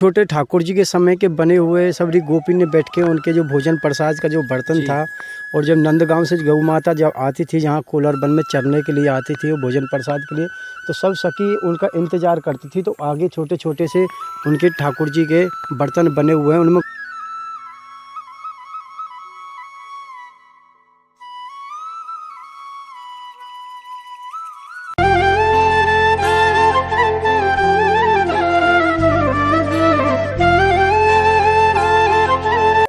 छोटे ठाकुर जी के समय के बने हुए सबरी गोपी ने बैठ के उनके जो भोजन प्रसाद का जो बर्तन था, और जब नंदगांव से गौ माता जब आती थी जहाँ कोलर वन में चरने के लिए आती थी वो भोजन प्रसाद के लिए, तो सब सखी उनका इंतजार करती थी। तो आगे छोटे छोटे से उनके ठाकुर जी के बर्तन बने हुए हैं, उनमें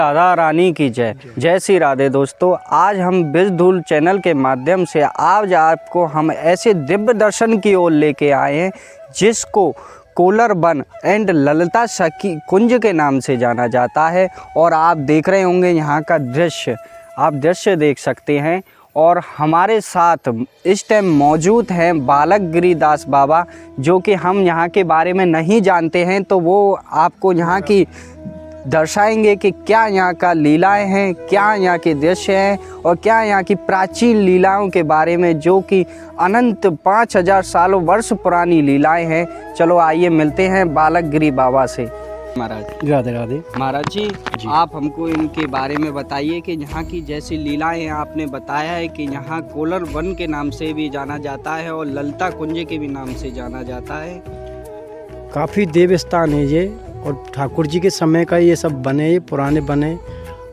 राधा रानी की जय। जय श्री राधे दोस्तों, आज हम बिजधूल चैनल के माध्यम से आज आपको हम ऐसे दिव्य दर्शन की ओर लेके आए हैं जिसको कोलर वन एंड ललिता सखी कुंज के नाम से जाना जाता है। और आप देख रहे होंगे यहाँ का दृश्य, आप दृश्य देख सकते हैं। और हमारे साथ इस टाइम मौजूद हैं बालक गिरिदास बाबा, जो कि हम यहाँ के बारे में नहीं जानते हैं, तो वो आपको यहाँ की दर्शाएंगे कि क्या यहाँ का लीलाएं हैं, क्या यहाँ के दृश्य हैं और क्या यहाँ की प्राचीन लीलाओं के बारे में, जो कि अनंत 5000 सालों वर्ष पुरानी लीलाएं हैं। चलो आइए मिलते हैं बालक गिरी बाबा से। महाराज राधे राधे। महाराज जी, आप हमको इनके बारे में बताइए कि यहाँ की जैसी लीलाएं आपने बताया है कि यहाँ कोलर वन के नाम से भी जाना जाता है और ललिता कुंज के भी नाम से जाना जाता है। काफ़ी देव स्थान है ये, और ठाकुर जी के समय का ये सब बने, ये पुराने बने,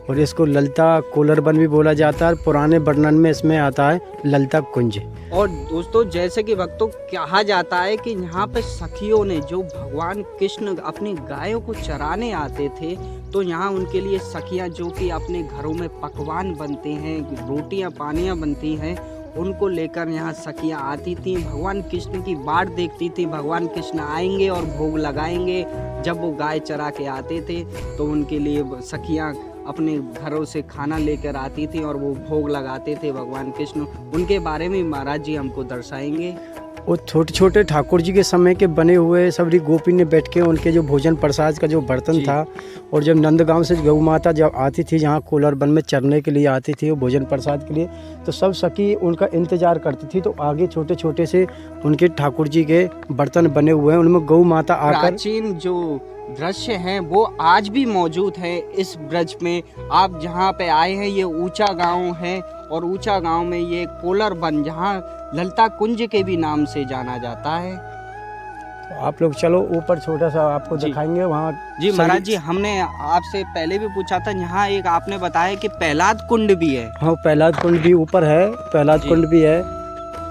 और इसको ललिता कोलर वन भी बोला जाता है। पुराने वर्णन में इसमें आता है ललिता कुंज। और दोस्तों, जैसे कि भक्तों कहा जाता है कि यहाँ पे सखियों ने, जो भगवान कृष्ण अपनी गायों को चराने आते थे, तो यहाँ उनके लिए सखियाँ, जो कि अपने घरों में पकवान बनते हैं, रोटियाँ पानियाँ बनती हैं, उनको लेकर यहाँ सखियाँ आती थीं। भगवान कृष्ण की बाट देखती थी, भगवान कृष्ण आएंगे और भोग लगाएंगे। जब वो गाय चरा के आते थे तो उनके लिए सखियाँ अपने घरों से खाना लेकर आती थी और वो भोग लगाते थे भगवान कृष्ण। उनके बारे में महाराज जी हमको दर्शाएंगे। वो छोटे छोटे ठाकुर जी के समय के बने हुए सबरी गोपी ने बैठ के उनके जो भोजन प्रसाद का जो बर्तन था, और जब नंदगांव से गौ माता जब आती थी जहाँ कोलर वन में चरने के लिए आती थी वो भोजन प्रसाद के लिए, तो सब सखी उनका इंतजार करती थी। तो आगे छोटे छोटे से उनके ठाकुर जी के बर्तन बने हुए हैं, उनमें गौ माता आकर प्राचीन जो दृश्य हैं वो आज भी मौजूद है इस ब्रज में। आप जहाँ पे आए हैं ये ऊंचा गांव है, और ऊंचा गांव में ये कोलर वन, जहाँ ललिता कुंज के भी नाम से जाना जाता है। तो आप लोग चलो ऊपर छोटा सा आपको दिखाएंगे वहाँ। जी महाराज जी, हमने आपसे पहले भी पूछा था, यहाँ एक आपने बताया कि प्रहलाद कुंड भी है। हाँ, प्रहलाद कुंड भी ऊपर है, प्रहलाद कुंड भी है,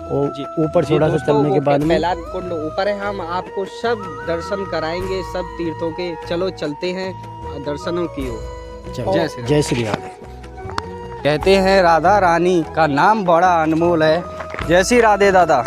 और ऊपर थोड़ा सा चलने के बाद में प्रहलाद कुंड ऊपर है। हम आपको सब दर्शन कराएंगे, सब तीर्थों के। चलो चलते हैं दर्शनों की ओर। जय श्री राधे। कहते हैं राधा रानी का नाम बड़ा अनमोल है। जय श्री राधे दादा।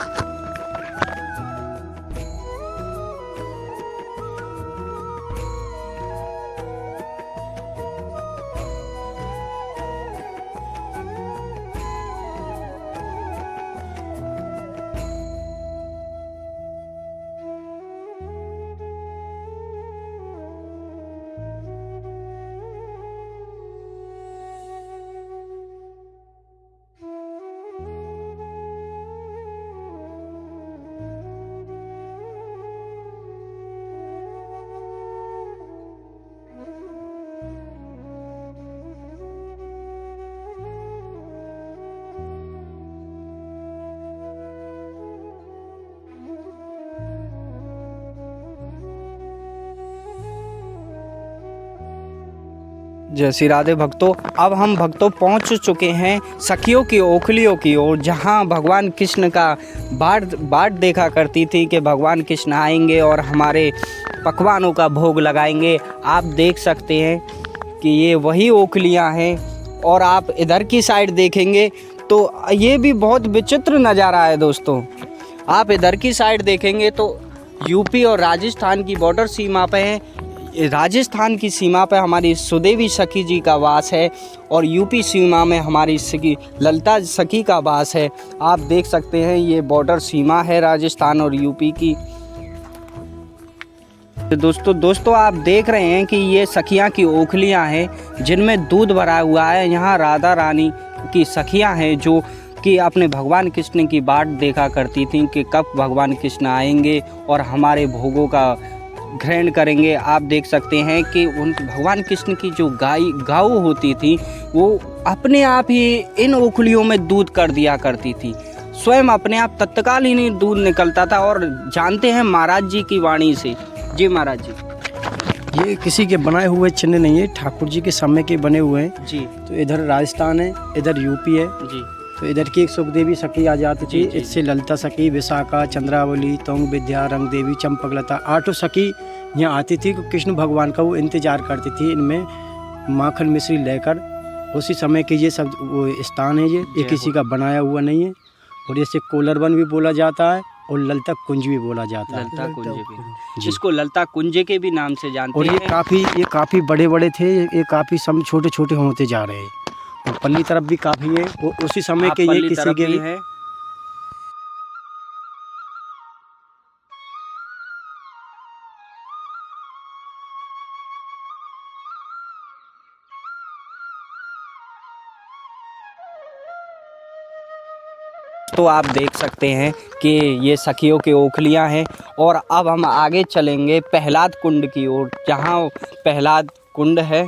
जय श्री राधे भक्तों, अब हम भक्तों पहुंच चुके हैं सखियों की ओखलियों की ओर, जहां भगवान कृष्ण का बाट देखा करती थी कि भगवान कृष्ण आएंगे और हमारे पकवानों का भोग लगाएंगे। आप देख सकते हैं कि ये वही ओखलियां हैं। और आप इधर की साइड देखेंगे तो ये भी बहुत विचित्र नज़ारा है दोस्तों। आप इधर की साइड देखेंगे तो यूपी और राजस्थान की बॉर्डर सीमा पे है। राजस्थान की सीमा पर हमारी सुदेवी सखी जी का वास है, और यूपी सीमा में हमारी सखी ललिता सखी का वास है। आप देख सकते हैं ये बॉर्डर सीमा है राजस्थान और यूपी की। दोस्तों आप देख रहे हैं कि ये सखियां की ओखलियां हैं जिनमें दूध भरा हुआ है। यहाँ राधा रानी की सखियां हैं जो कि अपने भगवान कृष्ण की बाट देखा करती थीं कि कब भगवान कृष्ण आएंगे और हमारे भोगों का ग्रहण करेंगे। आप देख सकते हैं कि उन भगवान कृष्ण की जो गौ होती थी वो अपने आप ही इन ओखलियों में दूध कर दिया करती थी, स्वयं अपने आप तत्काल ही नहीं दूध निकलता था। और जानते हैं महाराज जी की वाणी से। जी महाराज जी। ये किसी के बनाए हुए चिन्ह नहीं है, ठाकुर जी के समय के बने हुए हैं। जी तो इधर राजस्थान है, इधर यूपी है। जी। तो इधर की एक सुखदेवी सखी आ जाती थी, जी। इससे ललिता सखी, विशाखा, चंद्रावली, तोंग विद्या, रंग देवी, चंपकलता, 8 सखी यहाँ आती थी। कृष्ण भगवान का वो इंतजार करती थी, इनमें माखन मिश्री लेकर। उसी समय के ये सब वो स्थान है, ये किसी का बनाया हुआ नहीं है। और इसे कोलरवन भी बोला जाता है और ललिता कुंज भी बोला जाता है। ललिता कुंज भी, जिसको ललिता कुंज के भी नाम से जानते और हैं। ये काफ़ी बड़े बड़े थे, ये काफ़ी सम छोटे छोटे होते जा रहे हैं। और पल्ली तरफ भी काफ़ी है, वो उसी समय के ये किसी के है। तो आप देख सकते हैं कि ये सखियों के ओखलियां हैं। और अब हम आगे चलेंगे प्रहलाद कुंड की ओर, जहाँ प्रहलाद कुंड है।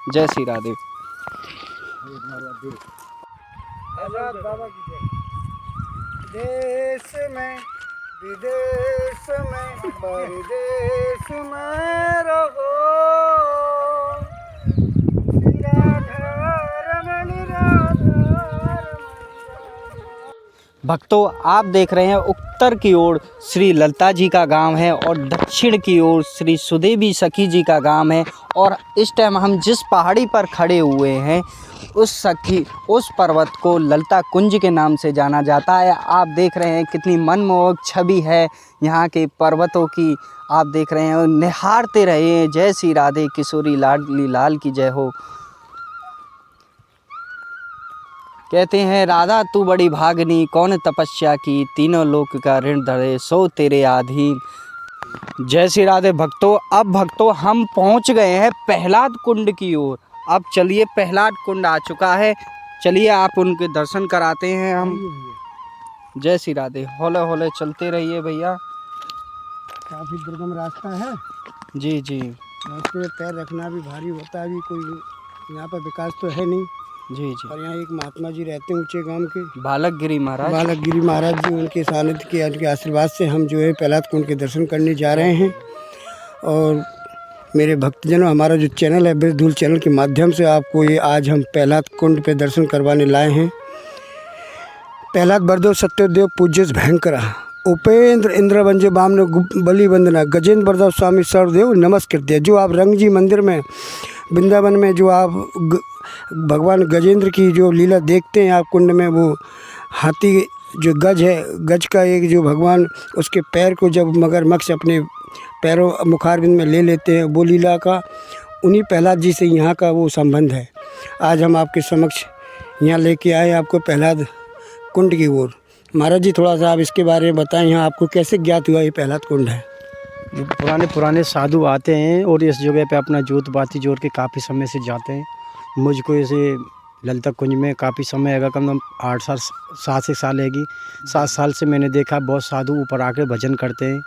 जय श्री राधे। देश में विदेश में परदेश में रहो, भक्तों आप देख रहे हैं उत्तर की ओर श्री ललिता जी का गांव है और दक्षिण की ओर श्री सुदेवी सखी जी का गांव है। और इस टाइम हम जिस पहाड़ी पर खड़े हुए हैं उस पर्वत को ललिता कुंज के नाम से जाना जाता है। आप देख रहे हैं कितनी मनमोहक छवि है यहाँ के पर्वतों की। आप देख रहे हैं, निहारते रहे। जय श्री राधे, किशोरी लाडली लाल की जय हो। कहते हैं राधा तू बड़ी भागनी, कौन तपस्या की, तीनों लोक का ऋण धरे, सो तेरे अधीन। जय श्री राधे भक्तों। अब भक्तों हम पहुंच गए हैं प्रहलाद कुंड की ओर। अब चलिए, प्रहलाद कुंड आ चुका है, चलिए आप उनके दर्शन कराते हैं हम। जय श्री राधे। हौले हौले चलते रहिए भैया। काफ़ी दुर्गम रास्ता है जी जी। रास्ते में पैर रखना भी भारी होता है। अभी कोई यहाँ पर विकास तो है नहीं। जी जी। और यहाँ एक महात्मा जी रहते हैं ऊंचे गांव के, बालकगिरी महाराज। बालकगिरी महाराज जी, उनके सानिध्य के उनके आशीर्वाद से हम जो है प्रहलाद कुंड के दर्शन करने जा रहे हैं। और मेरे भक्तजनों, हमारा जो चैनल है ब्रजधूल चैनल के माध्यम से आपको ये आज हम प्रहलाद कुंड पे दर्शन करवाने लाए हैं। प्रहलाद बरदेव सत्यदेव पूज्य भयंकरा उपेंद्र इंद्र वंजे बामन बलि वंदना गजेंद्र बरदेव स्वामी सर्वदेव नमस्कृत्य। जो आप रंग जी मंदिर में वृंदावन में जो आप भगवान गजेंद्र की जो लीला देखते हैं आप कुंड में, वो हाथी जो गज है, गज का एक जो भगवान उसके पैर को जब मगरमच्छ अपने पैरों मुखारबिंद में ले लेते हैं, वो लीला का उन्हीं प्रहलाद जी से यहाँ का वो संबंध है। आज हम आपके समक्ष यहाँ लेके आए आपको प्रहलाद कुंड की ओर। महाराज जी थोड़ा सा आप इसके बारे में बताएं, यहाँ आपको कैसे ज्ञात हुआ ये प्रहलाद कुंड है? पुराने साधु आते हैं और इस जगह पे अपना जोत बाती जोड़ के काफ़ी समय से जाते हैं। मुझको ऐसे ललिता कुंज में काफ़ी समय आएगा, कम 7 साल हैगी। 7 साल से मैंने देखा बहुत साधु ऊपर आके भजन करते हैं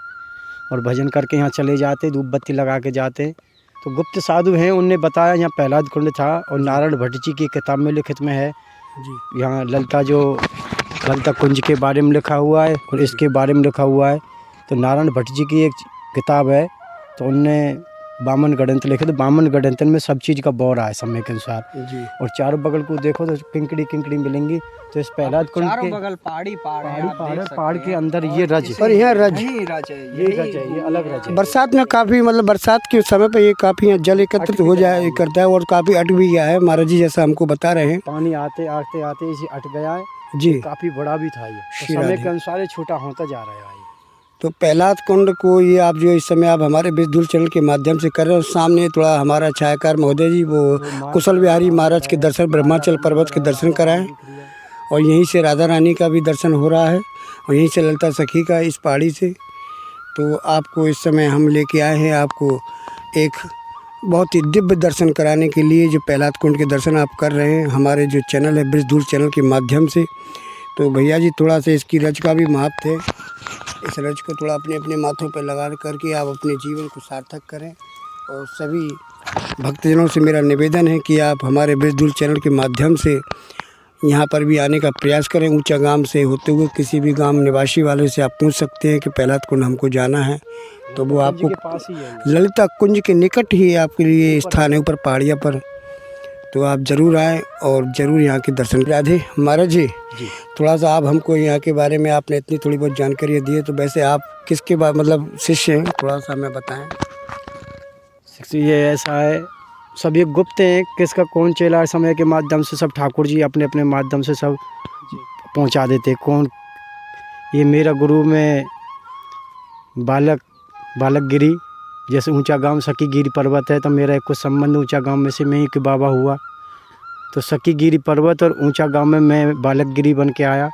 और भजन करके यहाँ चले जाते, धूप बत्ती लगा के जाते। तो गुप्त साधु हैं, उनने बताया यहाँ प्रहलाद कुंड था और नारायण भट्ट जी की किताब में लिखित में है जी। यहाँ ललिता कुंज के बारे में लिखा हुआ है और इसके बारे में लिखा हुआ है। तो नारायण भट्ट जी की एक किताब है, तो उनने बामन गणंत लिखे। तो बामन गणंत में सब चीज़ का बौर है समय के अनुसार जी। और चारों बगल को देखो तो किंकड़ी मिलेंगी। तो इस प्रहलाद कुंड के बगल पहाड़ के अंदर ये रज, और यहाँ रज ये अलग रज है। बरसात में काफ़ी बरसात के समय पे ये काफ़ी जल एकत्रित हो जाए करता है और काफ़ी अट भी गया है। महाराज जी जैसा हमको बता रहे हैं, पानी आते इसी अट गया है जी। काफ़ी बड़ा भी था ये, तो समय के अनुसार छोटा होता जा रहा है। तो प्रहलाद कुंड को ये आप जो इस समय आप हमारे ब्रजधूल चैनल के माध्यम से कर रहे हो, सामने थोड़ा हमारा छायाकार महोदय जी वो कुशल विहारी महाराज के दर्शन, ब्रह्माचल पर्वत के दर्शन कराएं। और यहीं से राधा रानी का भी दर्शन हो रहा है और यहीं से ललिता सखी का इस पहाड़ी से। तो आपको इस समय हम लेके आए हैं आपको एक बहुत ही दिव्य दर्शन कराने के लिए, जो प्रहलाद कुंड के दर्शन आप कर रहे हैं हमारे जो चैनल है ब्रजधूल चैनल के माध्यम से। तो भैया जी थोड़ा सा इसकी रज का भी महत्व है। इस रज को थोड़ा अपने अपने माथों पर लगा करके आप अपने जीवन को सार्थक करें। और सभी भक्तजनों से मेरा निवेदन है कि आप हमारे ब्रजधुल चैनल के माध्यम से यहाँ पर भी आने का प्रयास करें। ऊंचा गांव से होते हुए किसी भी गांव निवासी वाले से आप पूछ सकते हैं कि पहलाद कुंड हमको जाना है, तो वो आपको पास ही है, ललिता कुंज के निकट ही आपके लिए स्थान है, ऊपर पहाड़िया पर। तो आप ज़रूर आएँ और ज़रूर यहाँ के दर्शन। राधे महाराज जी, थोड़ा सा आप हमको यहाँ के बारे में आपने इतनी थोड़ी बहुत जानकारी दी है, तो वैसे आप किसके बाद मतलब शिष्य हैं, थोड़ा सा हमें बताएं। ये ऐसा है, सब ये गुप्त हैं, किसका कौन चेला है, समय के माध्यम से सब ठाकुर जी अपने अपने माध्यम से सब पहुंचा देते। कौन, ये मेरा गुरु में बालक गिरी, जैसे ऊंचा गांव सकी गिरी पर्वत है, तो मेरा एक कुछ संबंध ऊंचा गांव में से मैं ही के बाबा हुआ। तो सकी गिरी पर्वत और ऊंचा गांव में मैं बालक गिरी बन के आया।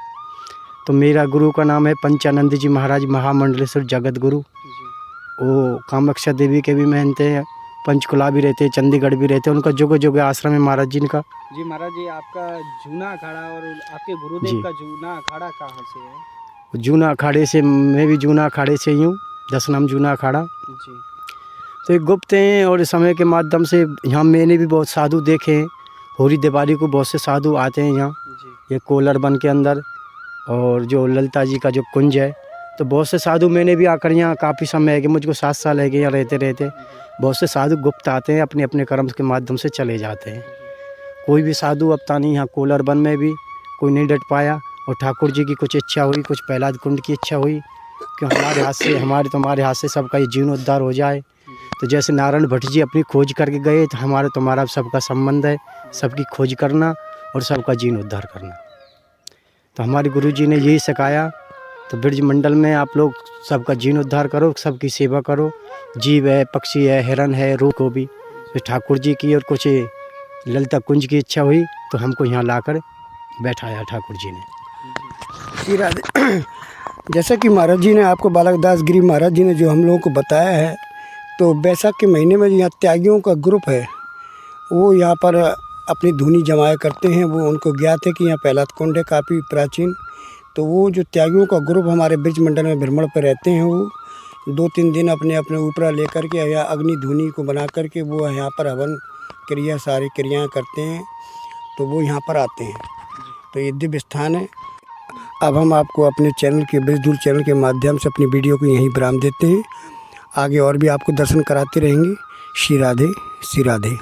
तो मेरा गुरु का नाम है पंचानंद जी महाराज, महामंडलेश्वर जगत गुरु। वो कामाख्या देवी के भी महंते हैं, पंचकुला भी रहते हैं, चंडीगढ़ भी रहते हैं। उनका जुग जुग आश्रम है महाराज जी का। जी महाराज जी, आपका जूना अखाड़ा और आपके गुरुदेव का जूना अखाड़ा कहाँ से है? जूना अखाड़े से, मैं भी जूना अखाड़े से ही हूँ, 10 नाम जूना अखाड़ा। जी। तो ये गुप्त हैं और समय के माध्यम से यहाँ मैंने भी बहुत साधु देखे हैं। होली दिवाली को बहुत से साधु आते हैं यहाँ, ये कोलर बन के अंदर। और जो ललिता जी का जो कुंज है, तो बहुत से साधु मैंने भी आकर यहाँ, काफ़ी समय है कि मुझको 7 साल है कि यहाँ रहते रहते बहुत से साधु गुप्त आते हैं, अपने अपने कर्म के माध्यम से चले जाते हैं। कोई भी साधु अब तक नहीं, यहाँ कोलर बन में भी कोई नहीं डट पाया। और ठाकुर जी की कुछ इच्छा हुई, कुछ प्रहलाद कुंड की इच्छा हुई कि हमारे हाथ से, तुम्हारे हाथ से सबका ये जीवन उद्धार हो जाए। तो जैसे नारायण भट्ट जी अपनी खोज करके गए, तो हमारा तुम्हारा सबका संबंध है, सबकी खोज करना और सबका जीवन उद्धार करना। तो हमारे गुरु जी ने यही सिखाया। तो ब्रज मंडल में आप लोग सबका जीवन उद्धार करो, सबकी सेवा करो। जीव है, पक्षी है, हिरन है, रूह को भी। तो ठाकुर जी की और कुछ ललिता कुंज की इच्छा हुई, तो हमको यहाँ लाकर बैठाया ठाकुर जी ने। श्री राधे। जैसा कि महाराज जी ने आपको बालकदास गिरी महाराज जी ने जो हम लोगों को बताया है, तो बैसाख के महीने में यहाँ त्यागियों का ग्रुप है, वो यहाँ पर अपनी धुनी जमाया करते हैं। वो उनको ज्ञात है कि यहाँ प्रहलाद कुंड है काफ़ी प्राचीन। तो वो जो त्यागियों का ग्रुप हमारे ब्रज मंडल में भ्रमण पर रहते हैं, वो 2-3 दिन अपने अपने ऊपरा लेकर के या अग्नि धुनी को बना करके वो यहाँ पर हवन क्रिया, सारी क्रियाएँ करते हैं। तो वो यहाँ पर आते हैं। तो ये दिव्य स्थान है। अब हम आपको अपने चैनल के, ब्रजधुल चैनल के माध्यम से अपनी वीडियो को यहीं विराम देते हैं। आगे और भी आपको दर्शन कराते रहेंगे। श्री राधे, श्री राधे।